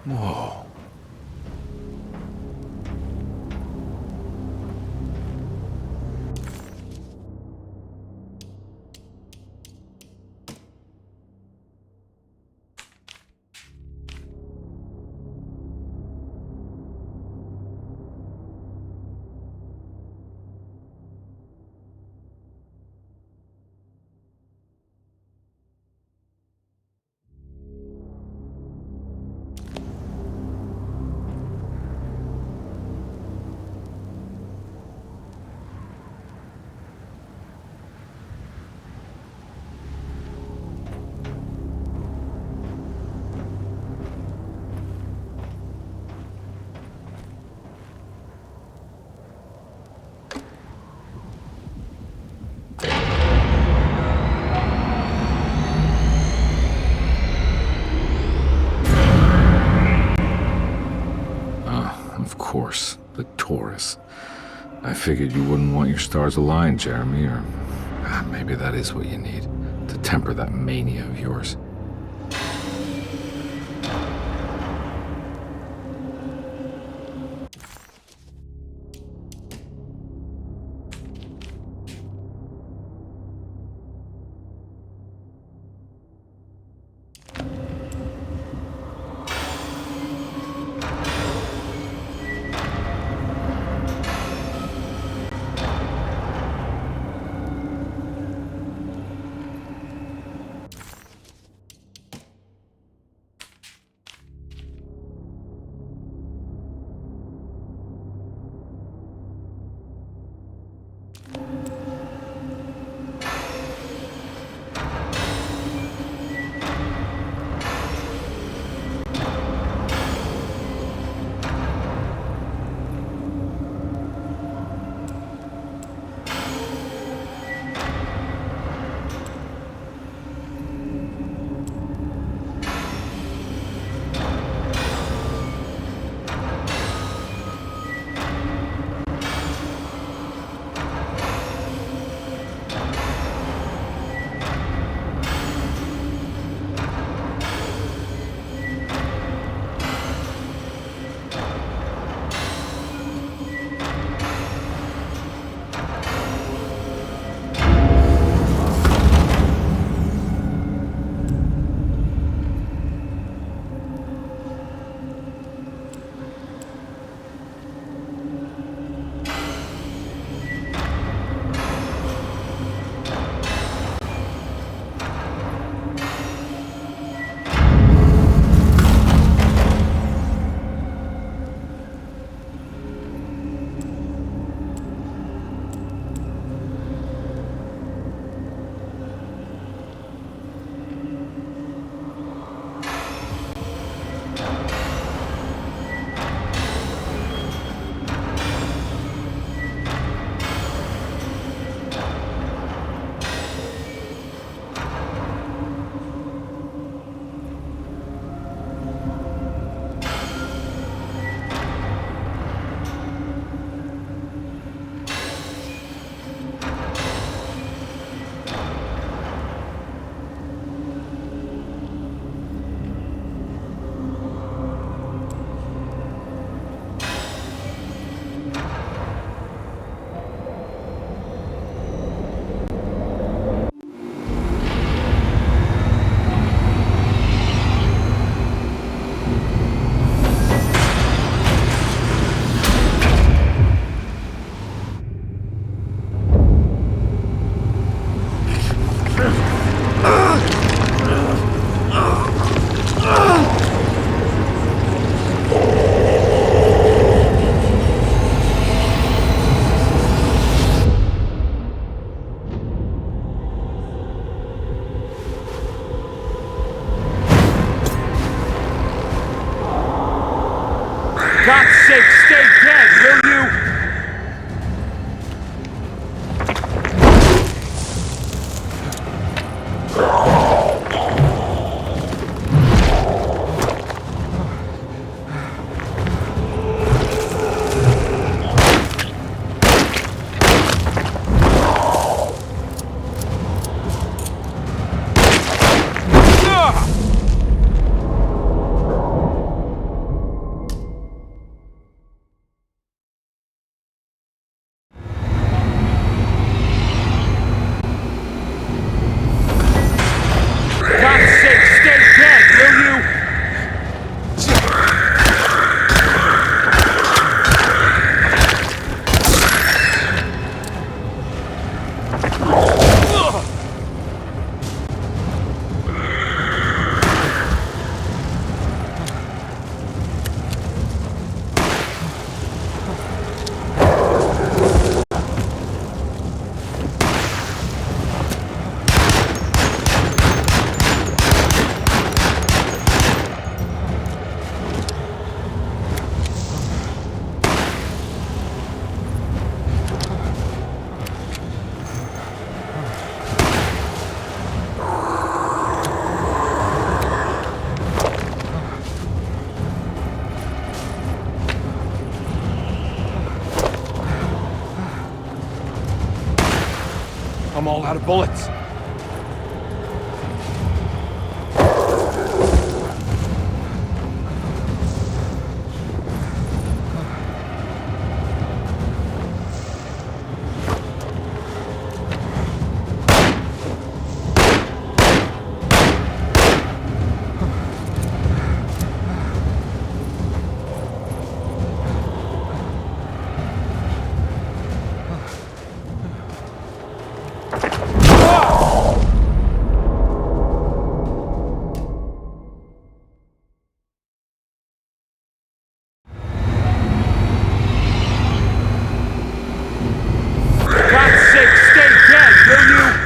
Whoa. Of course, the Taurus. I figured you wouldn't want your stars aligned, Jeremy, or maybe that is what you need to temper that mania of yours. God's sake, stay dead, will you? out of bullets. God's sake, stay dead, will you?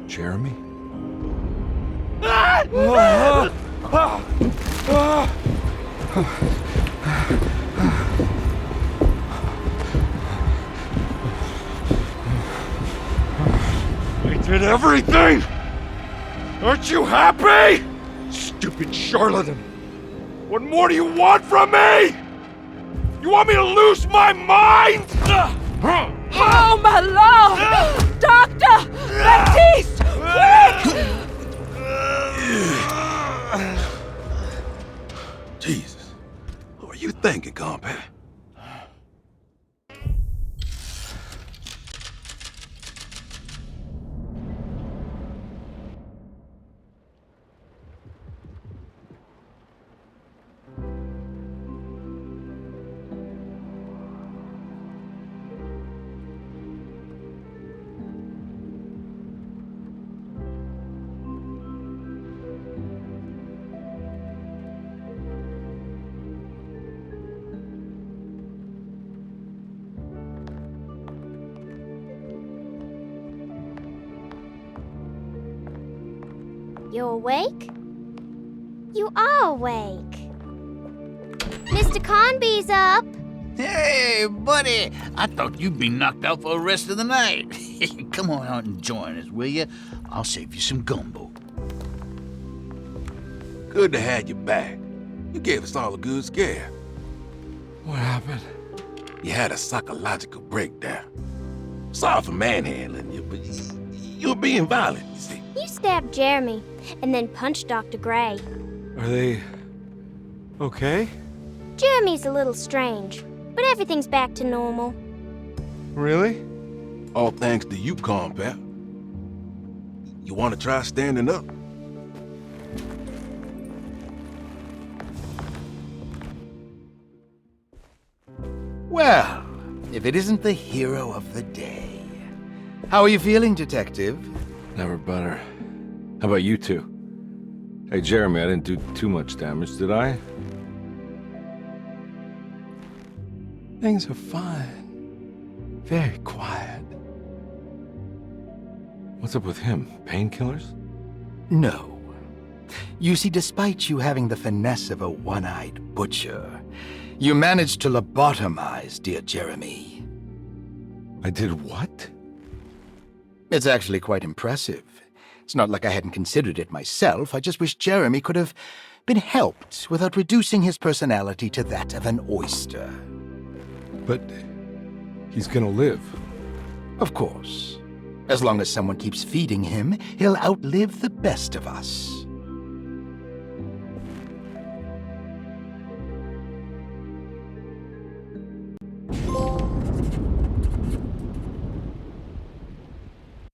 Jeremy? I did everything! Aren't you happy? Stupid charlatan! What more do you want from me? You want me to lose my mind? Oh, my lord! Doctor! Baptiste! Quick! Jesus. What were you thinking, compadre? You awake? You are awake. Mr. Conby's up. Hey, buddy! I thought you'd be knocked out for the rest of the night. Come on out and join us, will you? I'll save you some gumbo. Good to have you back. You gave us all a good scare. What happened? You had a psychological breakdown. Sorry for manhandling you, but you were being violent, you see. You stabbed Jeremy and then punched Dr. Gray. Are they okay? Jeremy's a little strange, but everything's back to normal. Really? All thanks to you, compadre. You want to try standing up? Well, if it isn't the hero of the day. How are you feeling, Detective? Never better. How about you two? Hey, Jeremy, I didn't do too much damage, did I? Things are fine. Very quiet. What's up with him? Painkillers? No. You see, despite you having the finesse of a one-eyed butcher, you managed to lobotomize dear Jeremy. I did what? It's actually quite impressive. It's not like I hadn't considered it myself. I just wish Jeremy could have been helped without reducing his personality to that of an oyster. But he's gonna live. Of course. As long as someone keeps feeding him, he'll outlive the best of us.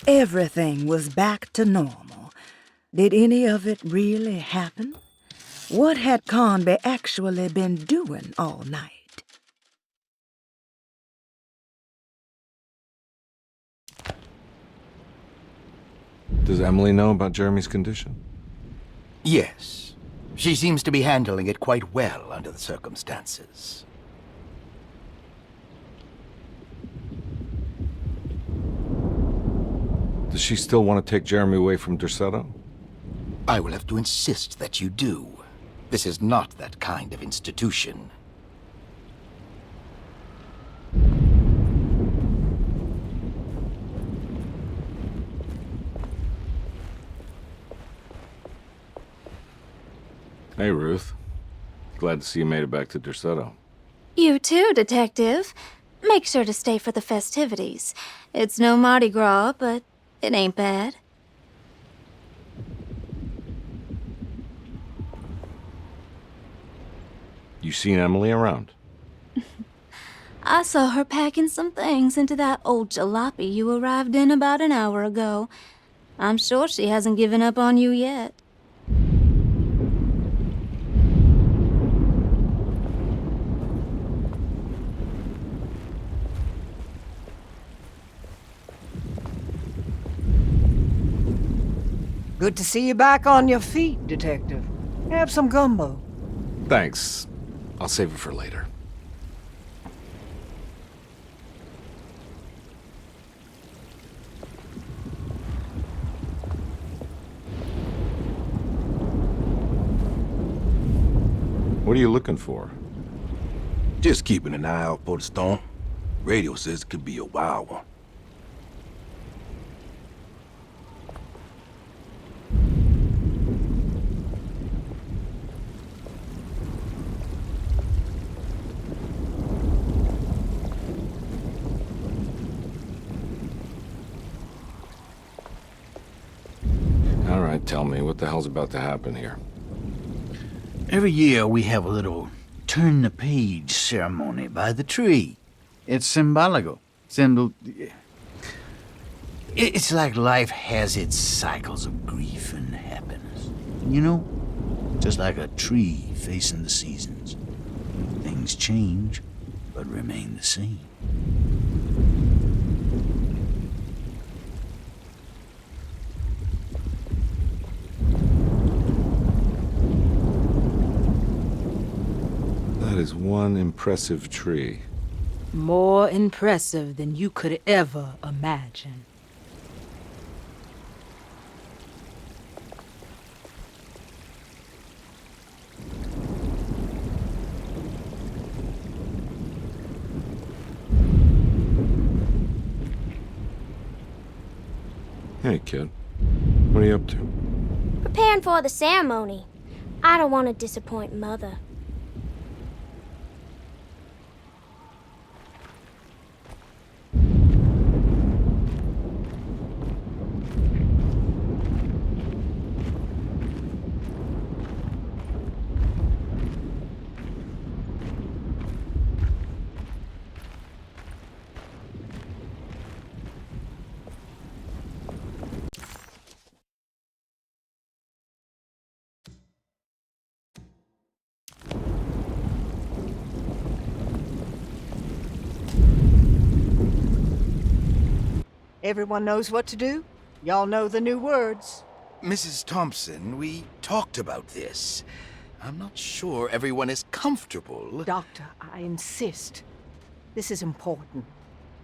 Everything was back to normal. Did any of it really happen? What had Conby actually been doing all night? Does Emily know about Jeremy's condition? Yes. She seems to be handling it quite well under the circumstances. Does she still want to take Jeremy away from Derceto? I will have to insist that you do. This is not that kind of institution. Hey, Ruth. Glad to see you made it back to Derceto. You too, Detective. Make sure to stay for the festivities. It's no Mardi Gras, but it ain't bad. You seen Emily around? I saw her packing some things into that old jalopy you arrived in about an hour ago. I'm sure she hasn't given up on you yet. Good to see you back on your feet, Detective. Have some gumbo. Thanks. I'll save it for later. What are you looking for? Just keeping an eye out for the storm. Radio says it could be a wild one. All right, tell me, what the hell's about to happen here? Every year we have a little turn-the-page ceremony by the tree. It's symbolical. It's like life has its cycles of grief and happiness. You know? Just like a tree facing the seasons. Things change, but remain the same. That is one impressive tree. More impressive than you could ever imagine. Hey, kid. What are you up to? Preparing for the ceremony. I don't want to disappoint Mother. Everyone knows what to do? Y'all know the new words. Mrs. Thompson, we talked about this. I'm not sure everyone is comfortable. Doctor, I insist. This is important.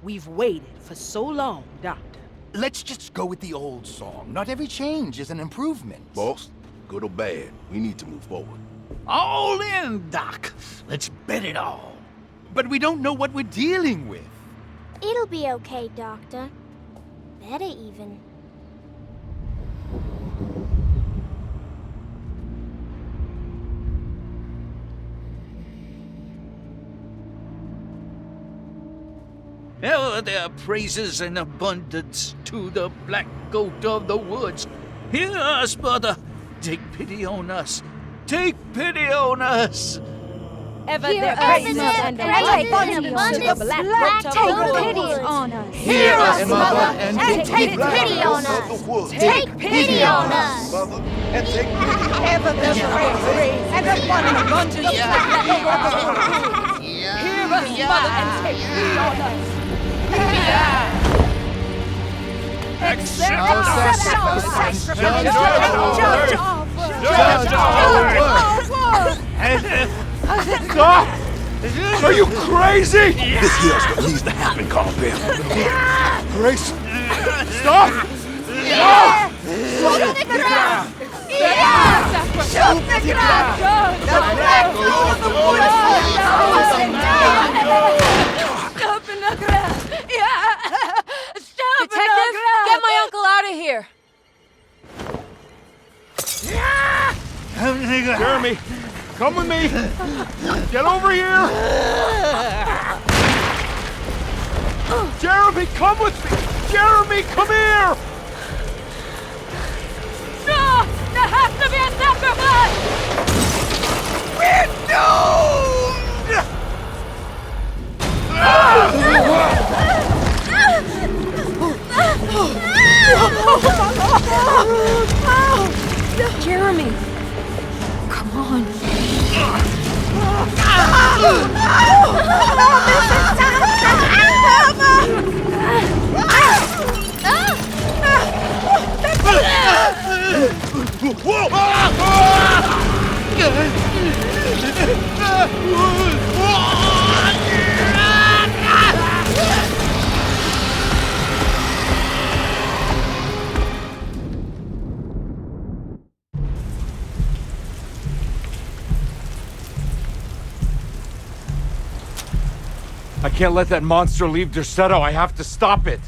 We've waited for so long, Doctor. Let's just go with the old song. Not every change is an improvement. Boss, good or bad, we need to move forward. All in, Doc. Let's bet it all. But we don't know what we're dealing with. It'll be okay, Doctor. Better even. Ever there praises and abundance to the black goat of the woods. Hear us, brother. Take pity on us. Take pity on us. Ever Hear there us, praises Mother, and praises abundance and to the abundance, black black goat goat of the pity woods. on us. Hear us, Mother, and and take pity on us. Take pity on us. Mother, and take pity. Ever there praises and abundance to the black goat of the woods. Hear us, Mother, and take pity on us. Accept our sacrifice and judge our work. Stop! Are you crazy? This here's what needs to happen, Carl Bill. Grace! Stop! No! Shoot the ground! Yeah! Shoot the ground! The black goat of the woods! Stop in the ground! Yeah! Stop in the ground! Get my uncle out of here! Jeremy, come with me! Get over here! Jeremy, come with me! Jeremy, come here! No! There has to be a sacrifice! We're Jeremy! Come on. I can't let that monster leave Derceto. I have to stop it.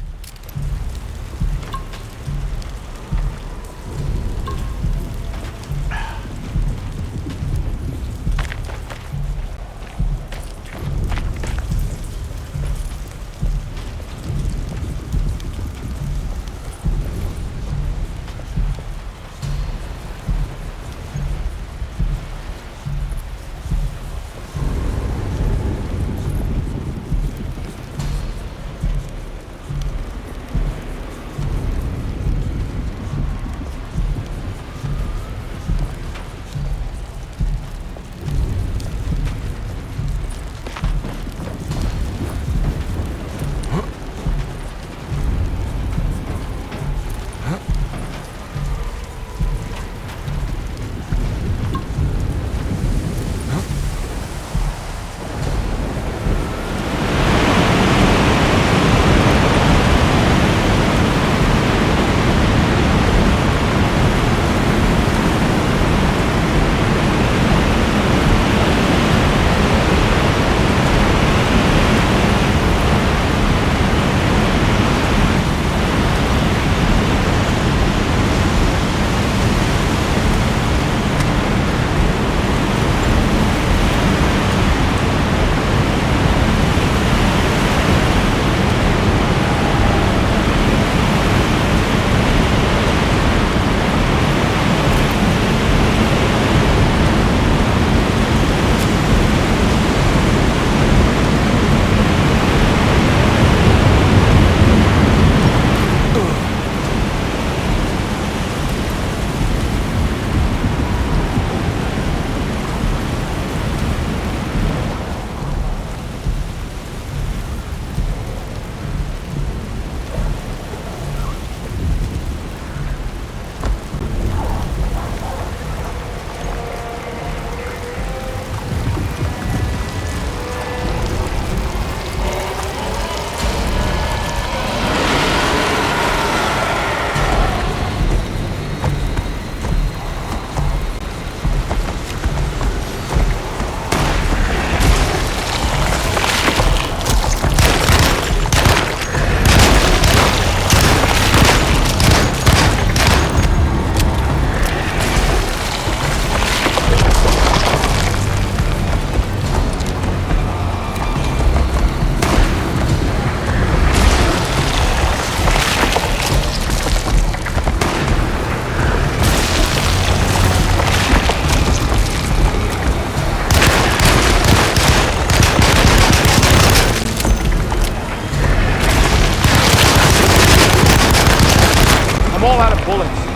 bullets.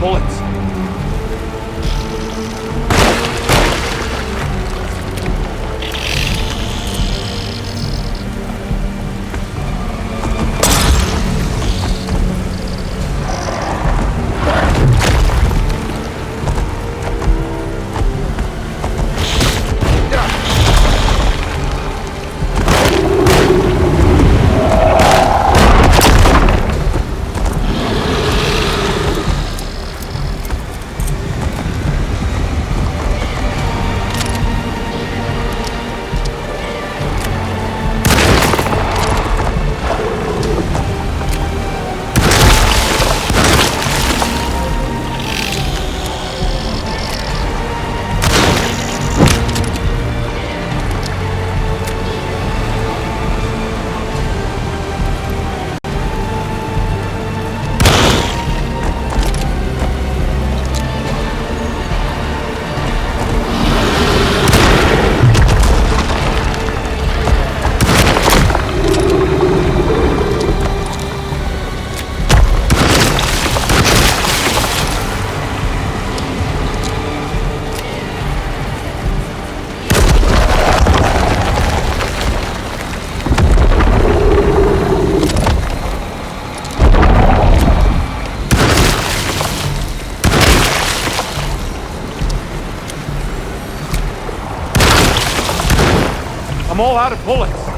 Bullets. I'm all out of bullets.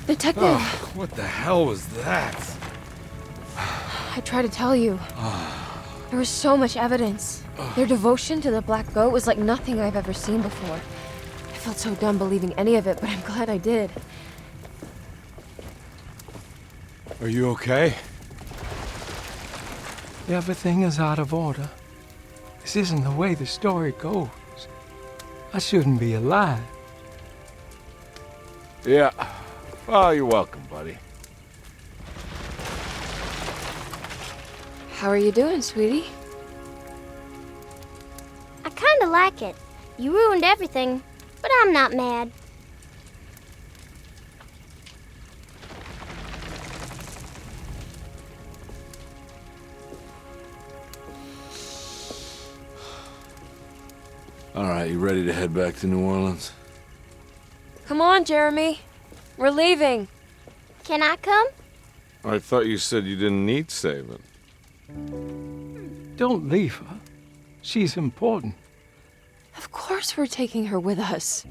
The Detective! Oh, what the hell was that? I tried to tell you. There was so much evidence. Their devotion to the Black Goat was like nothing I've ever seen before. I felt so dumb believing any of it, but I'm glad I did. Are you okay? Everything is out of order. This isn't the way the story goes. I shouldn't be alive. Yeah. Well, you're welcome, buddy. How are you doing, sweetie? I kinda like it. You ruined everything, but I'm not mad. All right, you ready to head back to New Orleans? Come on, Jeremy. We're leaving. Can I come? I thought you said you didn't need saving. Don't leave her. She's important. Of course we're taking her with us.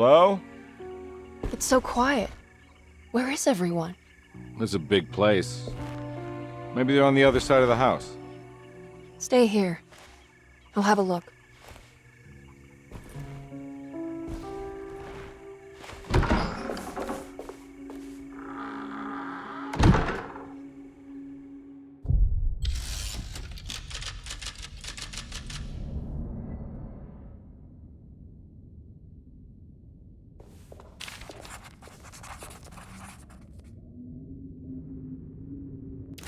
Hello? It's so quiet. Where is everyone? This is a big place. Maybe they're on the other side of the house. Stay here. I'll have a look.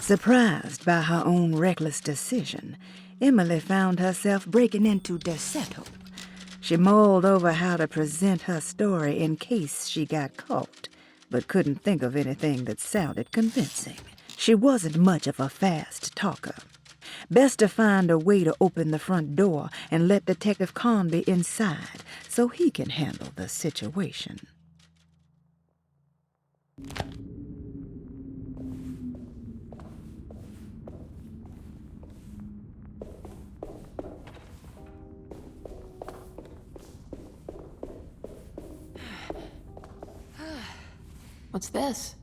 Surprised by her own reckless decision, Emily found herself breaking into Derceto. She mulled over how to present her story in case she got caught, but couldn't think of anything that sounded convincing. She wasn't much of a fast talker. Best to find a way to open the front door and let Detective Conby inside so he can handle the situation. What's this?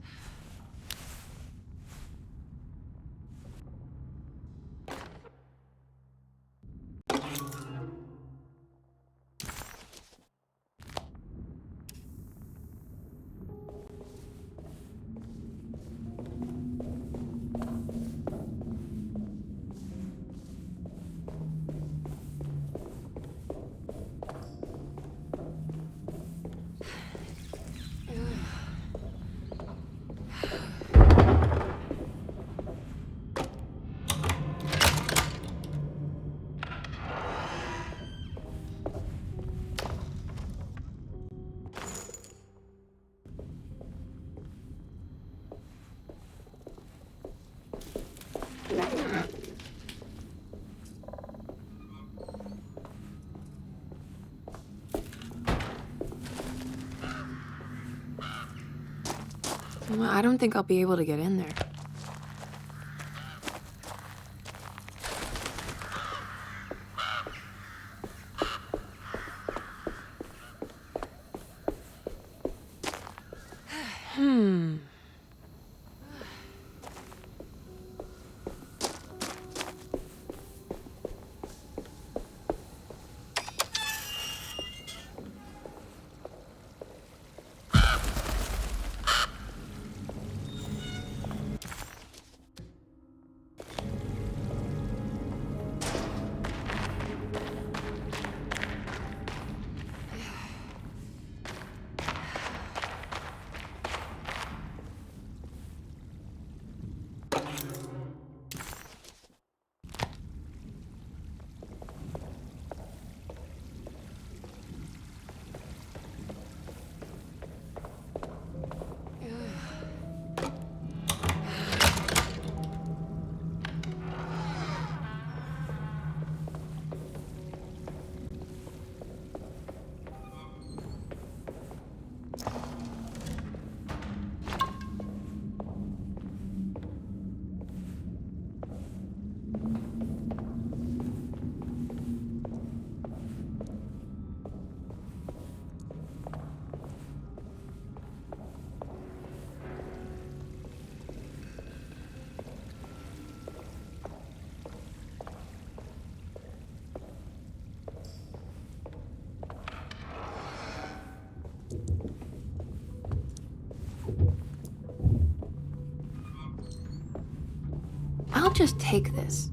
Well, I don't think I'll be able to get in there. I'll just take this.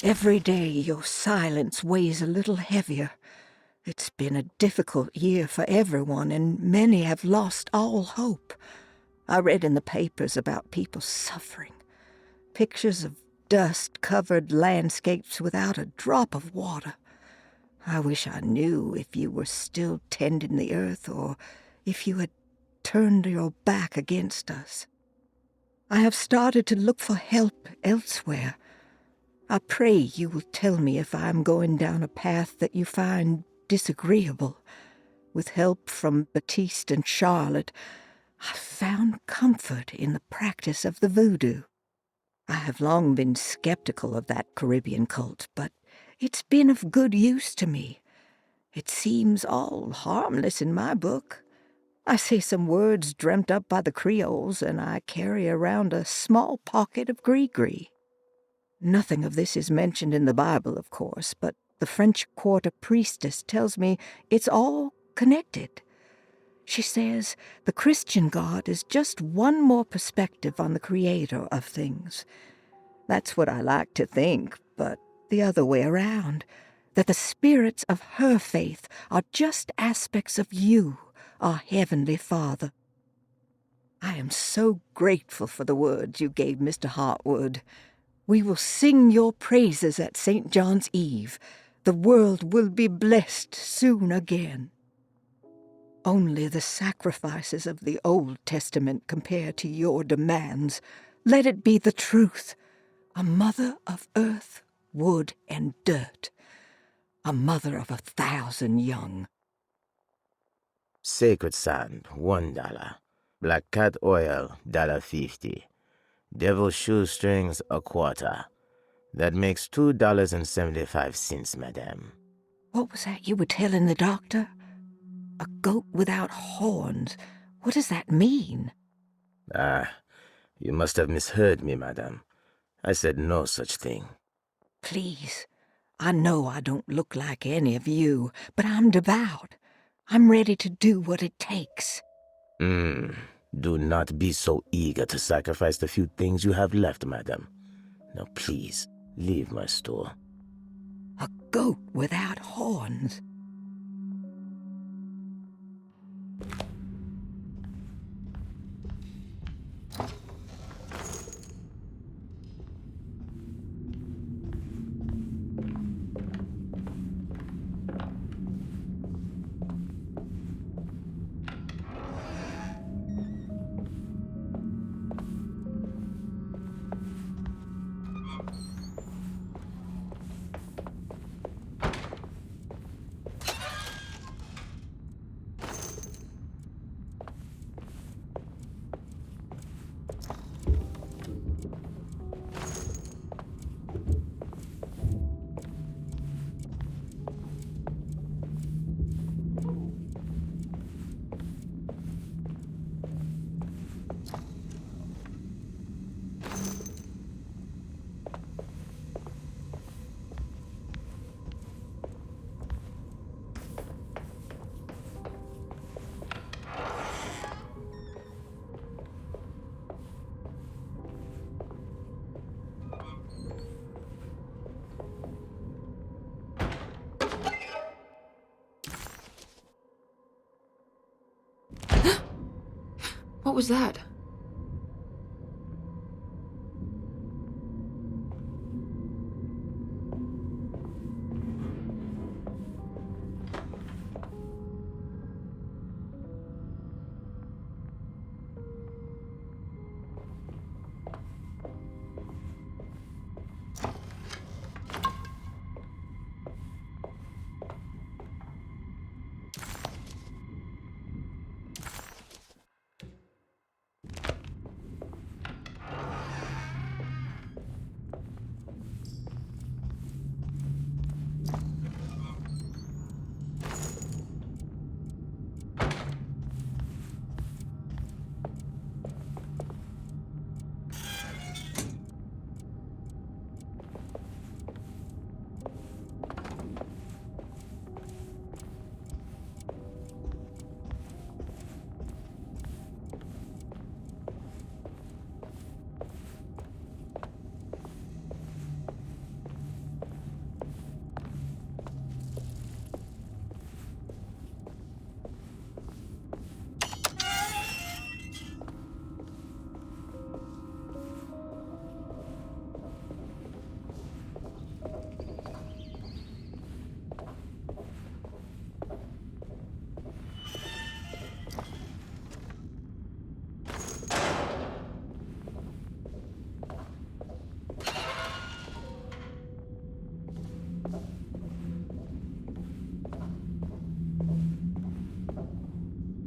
Every day your silence weighs a little heavier. It's been a difficult year for everyone, and many have lost all hope. I read in the papers about people suffering. Pictures of dust-covered landscapes without a drop of water. I wish I knew if you were still tending the earth or if you had turned your back against us. I have started to look for help elsewhere. I pray you will tell me if I am going down a path that you find disagreeable. With help from Baptiste and Charlotte, I found comfort in the practice of the voodoo. I have long been skeptical of that Caribbean cult, but it's been of good use to me. It seems all harmless in my book. I say some words dreamt up by the Creoles, and I carry around a small pocket of gree-gree. Nothing of this is mentioned in the Bible, of course, but the French Quarter priestess tells me it's all connected. She says the Christian God is just one more perspective on the creator of things. That's what I like to think, but the other way around, that the spirits of her faith are just aspects of you, our Heavenly Father. I am so grateful for the words you gave Mr. Hartwood. We will sing your praises at St. John's Eve. The world will be blessed soon again. Only the sacrifices of the Old Testament compare to your demands. Let it be the truth. A mother of earth, wood, and dirt. A mother of 1,000 young. Sacred sand, $1. Black cat oil, $1.50. Devil shoestrings, $0.25. That makes $2.75, madame. What was that you were telling the doctor? A goat without horns. What does that mean? Ah, you must have misheard me, madame. I said no such thing. Please, I know I don't look like any of you, but I'm devout. I'm ready to do what it takes. Do not be so eager to sacrifice the few things you have left, madame. Now please, leave my store. A goat without horns. What was that?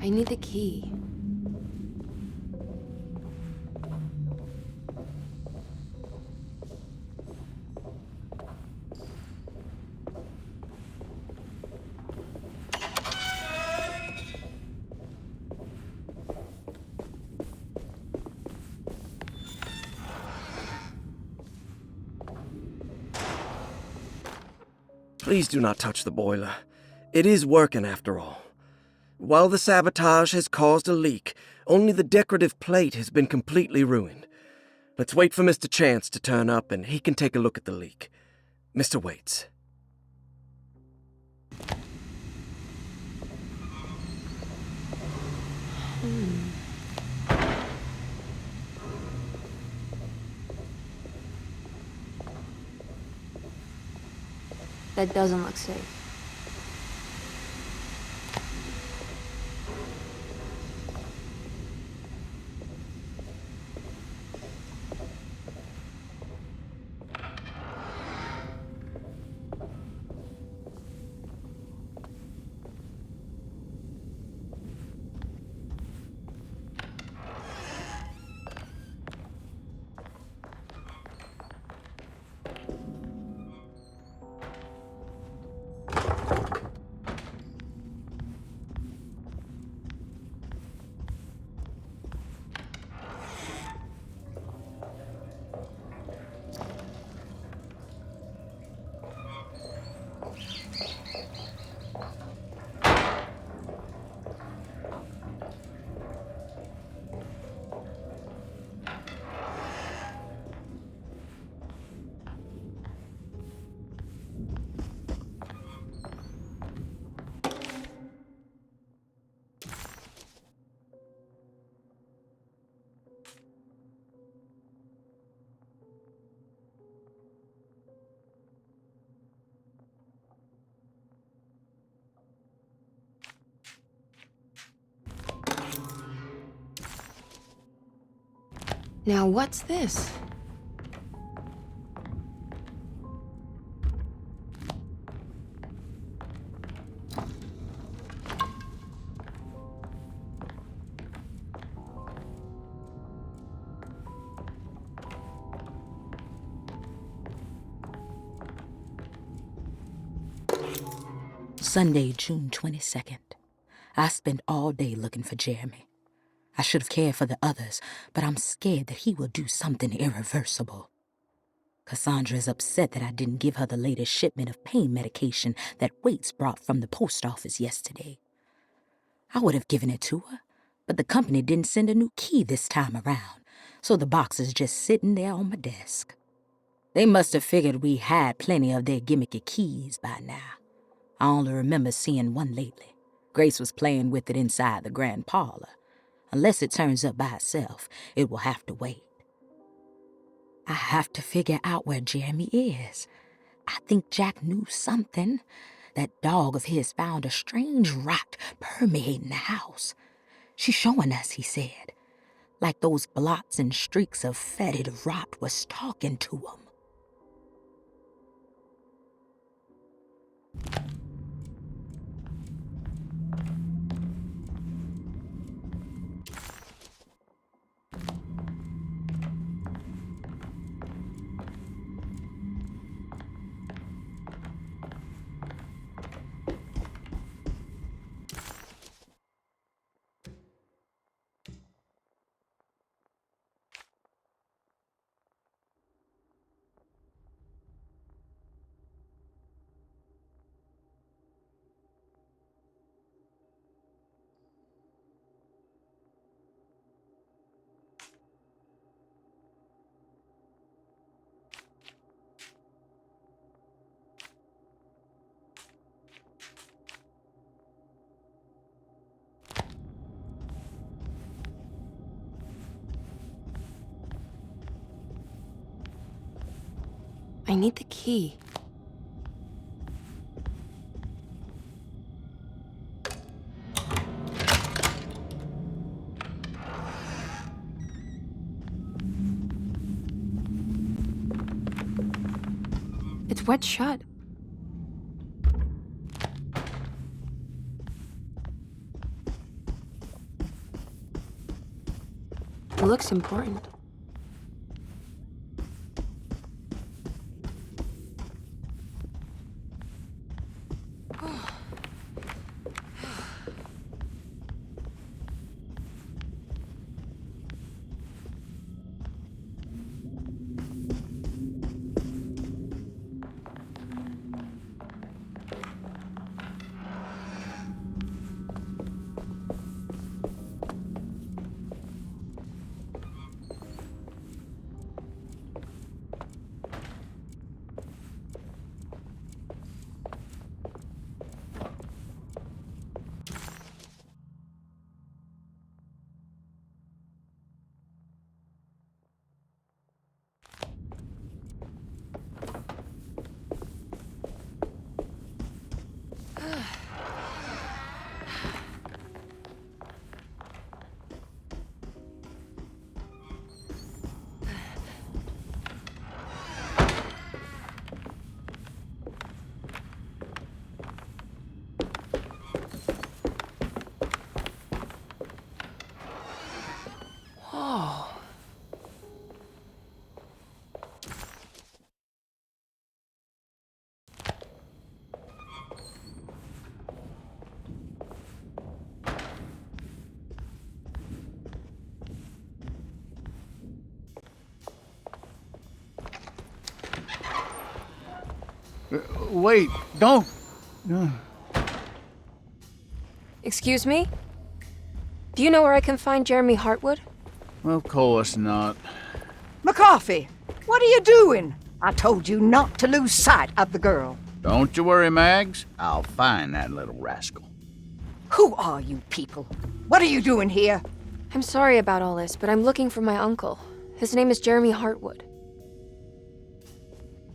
I need the key. Please do not touch the boiler. It is working after all. While the sabotage has caused a leak, only the decorative plate has been completely ruined. Let's wait for Mr. Chance to turn up and he can take a look at the leak. Mr. Waits. That doesn't look safe. Now what's this? Sunday, June 22nd. I spent all day looking for Jeremy. I should have cared for the others, but I'm scared that he will do something irreversible. Cassandra is upset that I didn't give her the latest shipment of pain medication that Waits brought from the post office yesterday. I would have given it to her, but the company didn't send a new key this time around, so the box is just sitting there on my desk. They must have figured we had plenty of their gimmicky keys by now. I only remember seeing one lately. Grace was playing with it inside the grand parlor. Unless it turns up by itself, it will have to wait. I have to figure out where Jeremy is. I think Jack knew something. That dog of his found a strange rot permeating the house. She's showing us, he said. Like those blots and streaks of fetid rot was talking to him. I need the key. It's wet shut. It looks important. Wait, don't. Excuse me? Do you know where I can find Jeremy Hartwood? Of course not. McCarthy, what are you doing? I told you not to lose sight of the girl. Don't you worry, Mags. I'll find that little rascal. Who are you people? What are you doing here? I'm sorry about all this, but I'm looking for my uncle. His name is Jeremy Hartwood.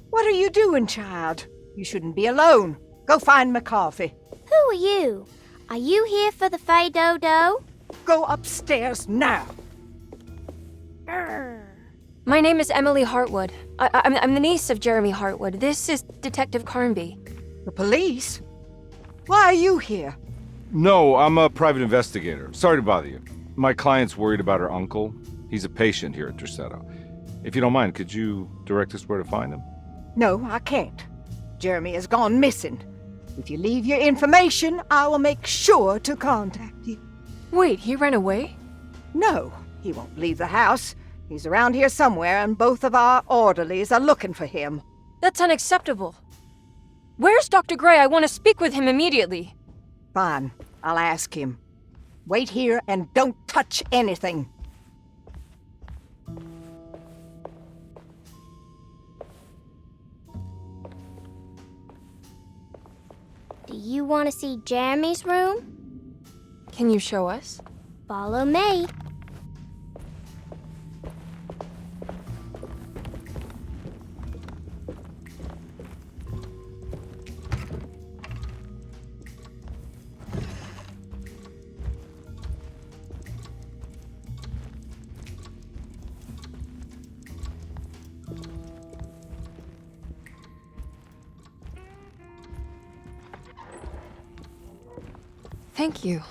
What are you doing, child? You shouldn't be alone. Go find McCarthy. Who are you? Are you here for the Fay Dodo? Go upstairs now. My name is Emily Hartwood. I'm the niece of Jeremy Hartwood. This is Detective Carnby. The police? Why are you here? No, I'm a private investigator. Sorry to bother you. My client's worried about her uncle. He's a patient here at Derceto. If you don't mind, could you direct us where to find him? No, I can't. Jeremy has gone missing. If you leave your information, I will make sure to contact you. Wait, he ran away? No, he won't leave the house. He's around here somewhere, and both of our orderlies are looking for him. That's unacceptable. Where's Dr. Gray? I want to speak with him immediately. Fine, I'll ask him. Wait here and don't touch anything. Do you want to see Jeremy's room? Can you show us? Follow me. Thank you.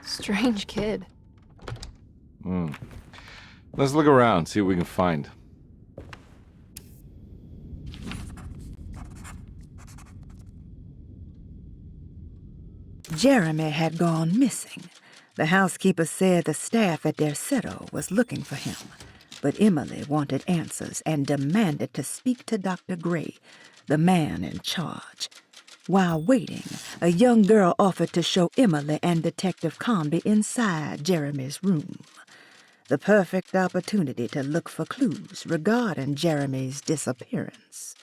Strange kid. Let's look around, see what we can find. Jeremy had gone missing. The housekeeper said the staff at Derceto was looking for him, but Emily wanted answers and demanded to speak to Dr. Gray, the man in charge. While waiting, a young girl offered to show Emily and Detective Conby inside Jeremy's room. The perfect opportunity to look for clues regarding Jeremy's disappearance.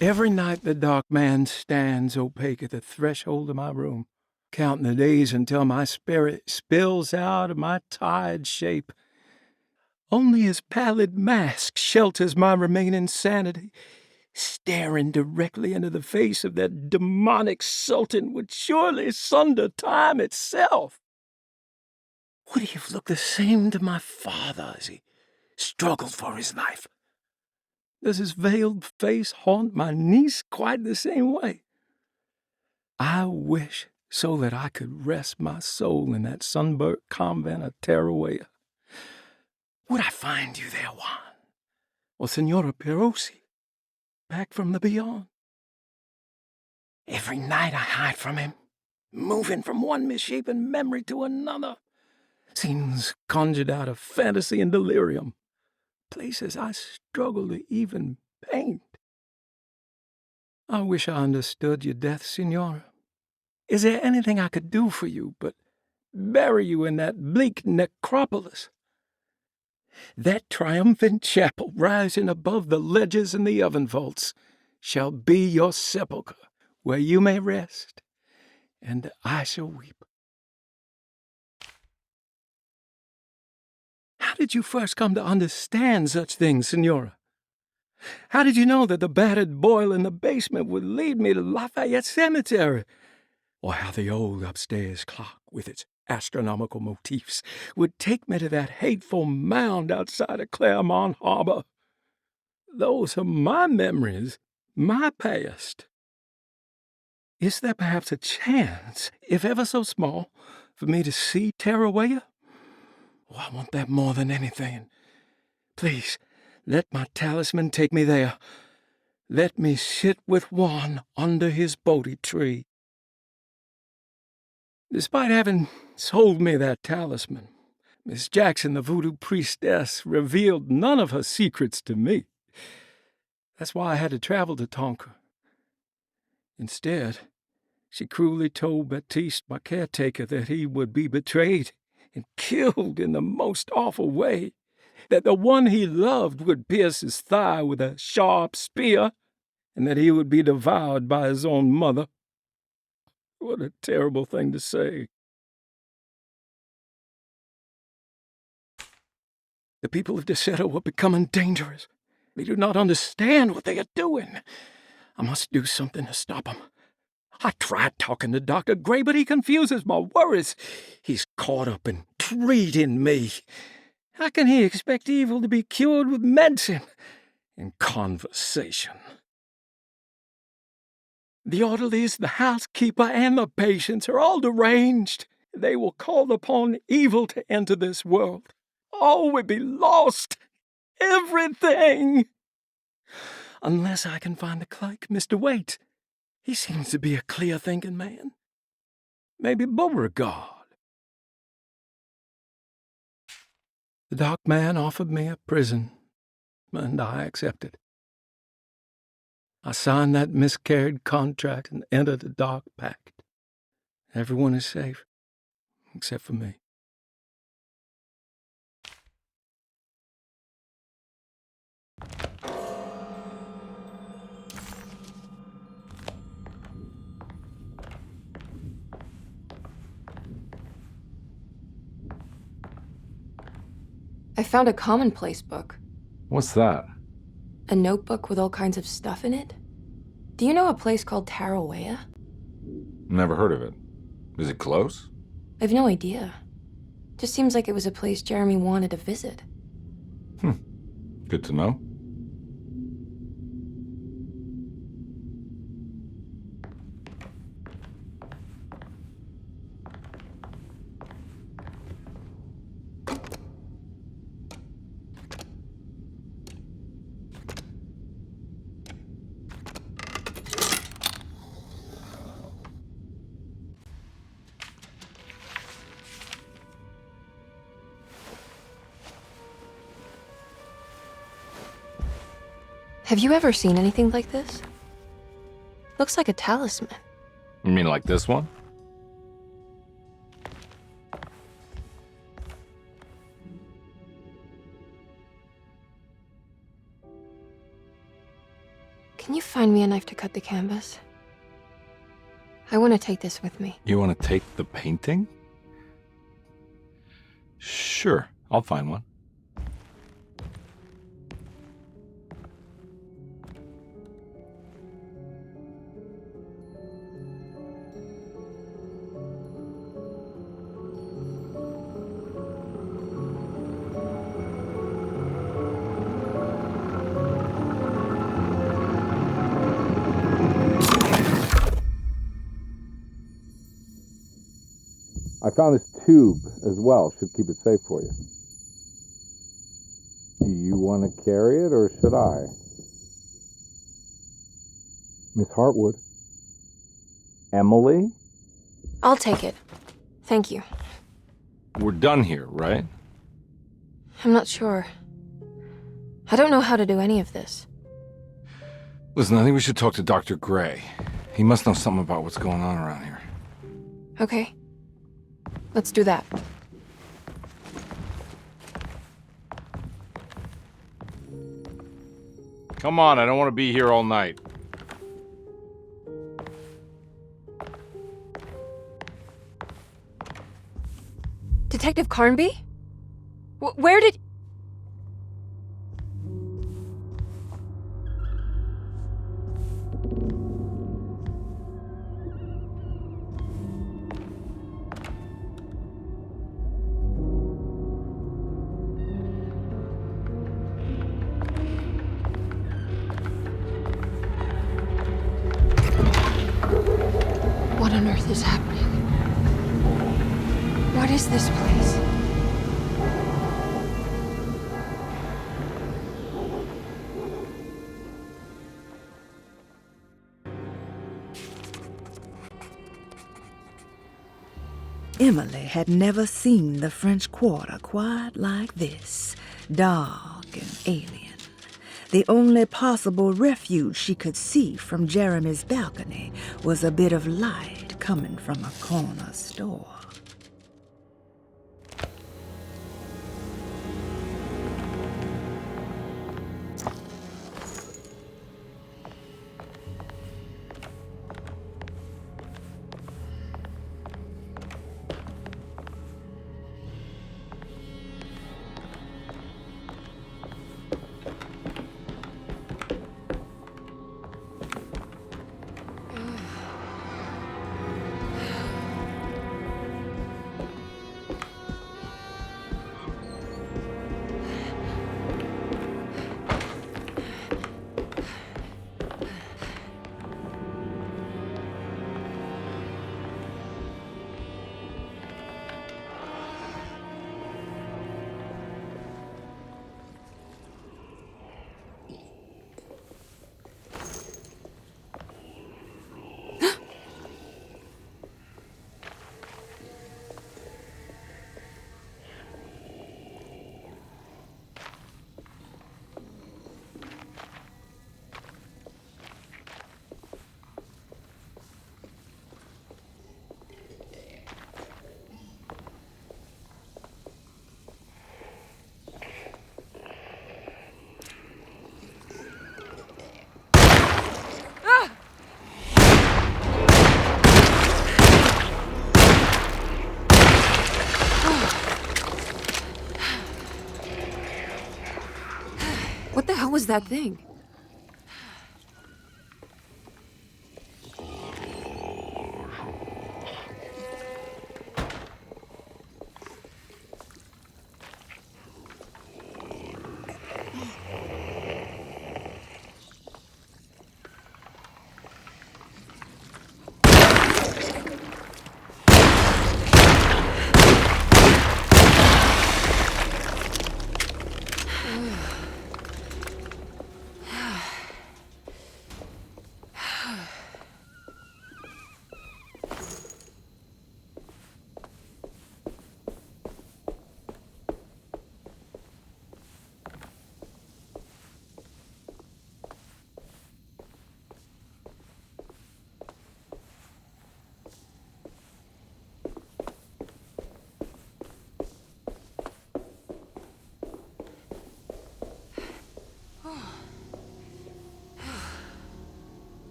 Every night the dark man stands opaque at the threshold of my room, counting the days until my spirit spills out of my tired shape. Only his pallid mask shelters my remaining sanity. Staring directly into the face of that demonic sultan would surely sunder time itself. Would he have looked the same to my father as he struggled for his life? Does his veiled face haunt my niece quite the same way? I wish so that I could rest my soul in that sunburnt convent of Tarawea. Would I find you there, Juan? Or Senora Perosi, back from the beyond? Every night I hide from him, moving from one misshapen memory to another. Scenes conjured out of fantasy and delirium. Places I struggle to even paint. I wish I understood your death, Signora. Is there anything I could do for you but bury you in that bleak necropolis? That triumphant chapel rising above the ledges and the oven vaults shall be your sepulchre, where you may rest, and I shall weep. How did you first come to understand such things, Signora? How did you know that the battered boil in the basement would lead me to Lafayette Cemetery? Or how the old upstairs clock, with its astronomical motifs, would take me to that hateful mound outside of Claremont Harbor? Those are my memories, my past. Is there perhaps a chance, if ever so small, for me to see Tarawea? Oh, I want that more than anything. Please, let my talisman take me there. Let me sit with Juan under his Bodhi tree. Despite having sold me that talisman, Miss Jackson, the voodoo priestess, revealed none of her secrets to me. That's why I had to travel to Tonka. Instead, she cruelly told Baptiste, my caretaker, that he would be betrayed and killed in the most awful way, that the one he loved would pierce his thigh with a sharp spear, and that he would be devoured by his own mother. What a terrible thing to say. The people of Derceto are becoming dangerous. They do not understand what they are doing. I must do something to stop them. I tried talking to Dr. Gray, but he confuses my worries. He's caught up in treating me. How can he expect evil to be cured with medicine and conversation? The orderlies, the housekeeper, and the patients are all deranged. They will call upon evil to enter this world. All will be lost. Everything. Unless I can find the clerk, Mr. Waite. He seems to be a clear-thinking man. Maybe Beauregard. The dock man offered me a prison, and I accepted. I signed that miscarried contract and entered the dock pact. Everyone is safe, except for me. I found a commonplace book. What's that? A notebook with all kinds of stuff in it. Do you know a place called Tarawea? Never heard of it. Is it close? I've no idea. Just seems like it was a place Jeremy wanted to visit. Good to know. Have you ever seen anything like this? Looks like a talisman. You mean like this one? Can you find me a knife to cut the canvas? I want to take this with me. You want to take the painting? Sure, I'll find one. I found this tube as well. Should keep it safe for you. Do you want to carry it, or should I? Miss Hartwood? Emily? I'll take it. Thank you. We're done here, right? I'm not sure. I don't know how to do any of this. Listen, I think we should talk to Dr. Gray. He must know something about what's going on around here. Okay. Let's do that. Come on, I don't want to be here all night. Detective Carnby? Where did... What on earth is happening? What is this place? Emily had never seen the French Quarter quite like this, dark and alien. The only possible refuge she could see from Jeremy's balcony was a bit of light coming from a corner store. What the hell was that thing?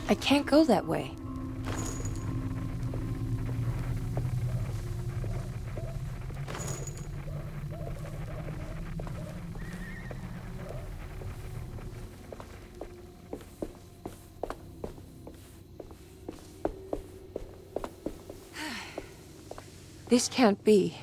I can't go that way. This can't be.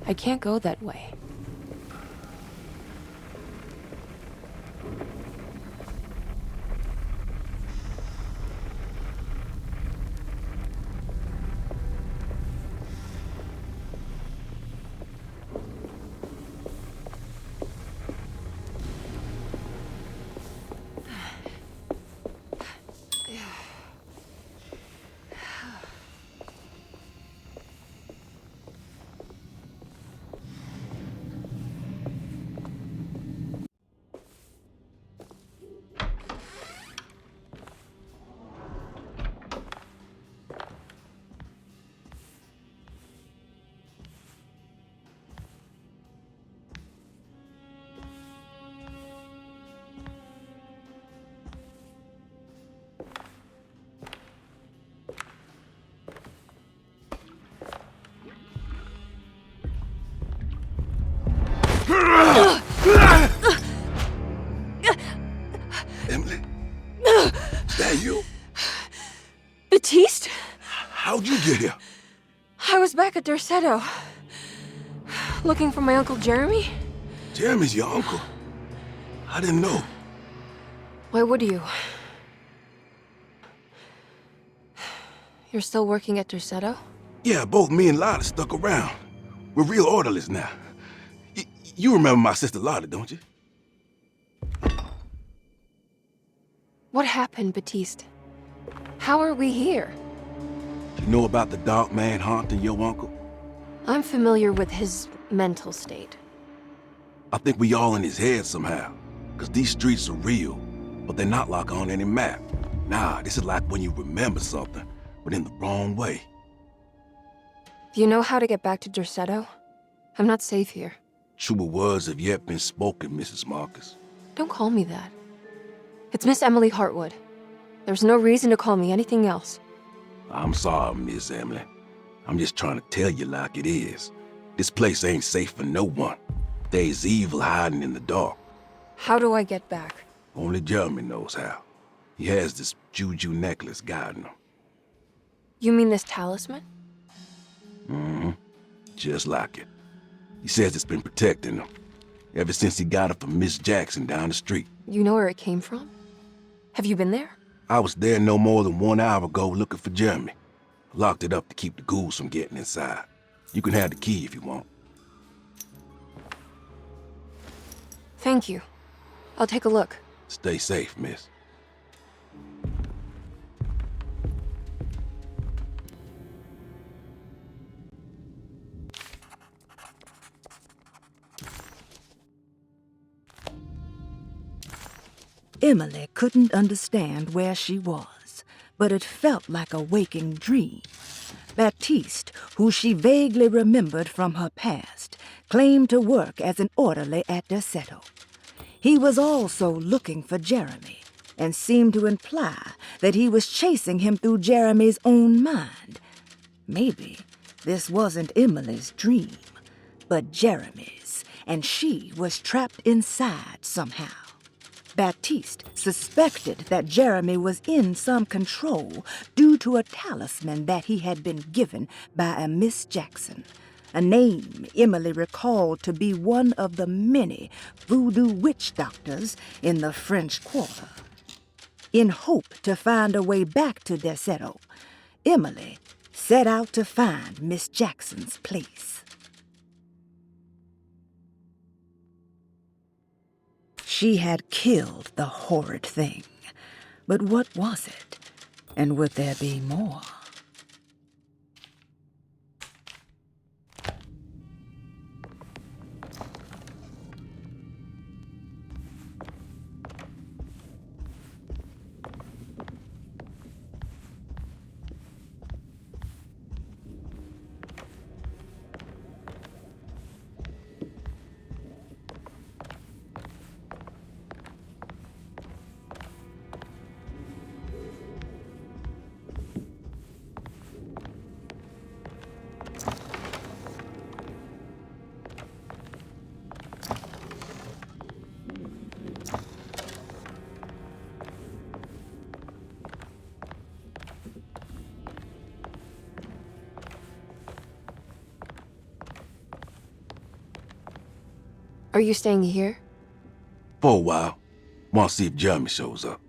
I can't go that way. Emily? Is that you? Baptiste? How'd you get here? I was back at Derceto. Looking for my Uncle Jeremy? Jeremy's your uncle. I didn't know. Why would you? You're still working at Derceto? Yeah, both me and Lotta stuck around. We're real orderlies now. You remember my sister Lotta, don't you? What happened, Baptiste? How are we here? You know about the dark man haunting your uncle? I'm familiar with his mental state. I think we all in his head somehow. Cause these streets are real, but they're not like on any map. Nah, this is like when you remember something, but in the wrong way. Do you know how to get back to Derceto? I'm not safe here. Truer words have yet been spoken, Mrs. Marcus. Don't call me that. It's Miss Emily Hartwood. There's no reason to call me anything else. I'm sorry, Miss Emily. I'm just trying to tell you like it is. This place ain't safe for no one. There's evil hiding in the dark. How do I get back? Only Jeremy knows how. He has this juju necklace guiding him. You mean this talisman? Mm-hmm. Just like it. He says it's been protecting him ever since he got it from Miss Jackson down the street. You know where it came from? Have you been there? I was there no more than 1 hour ago looking for Jeremy. Locked it up to keep the ghouls from getting inside. You can have the key if you want. Thank you. I'll take a look. Stay safe, miss. Emily couldn't understand where she was, but it felt like a waking dream. Baptiste, who she vaguely remembered from her past, claimed to work as an orderly at Derceto. He was also looking for Jeremy, and seemed to imply that he was chasing him through Jeremy's own mind. Maybe this wasn't Emily's dream, but Jeremy's, and she was trapped inside somehow. Baptiste suspected that Jeremy was in some control due to a talisman that he had been given by a Miss Jackson, a name Emily recalled to be one of the many voodoo witch doctors in the French Quarter. In hope to find a way back to Derceto, Emily set out to find Miss Jackson's place. She had killed the horrid thing. But what was it? And would there be more? Are you staying here? For a while. Want to see if Jeremy shows up.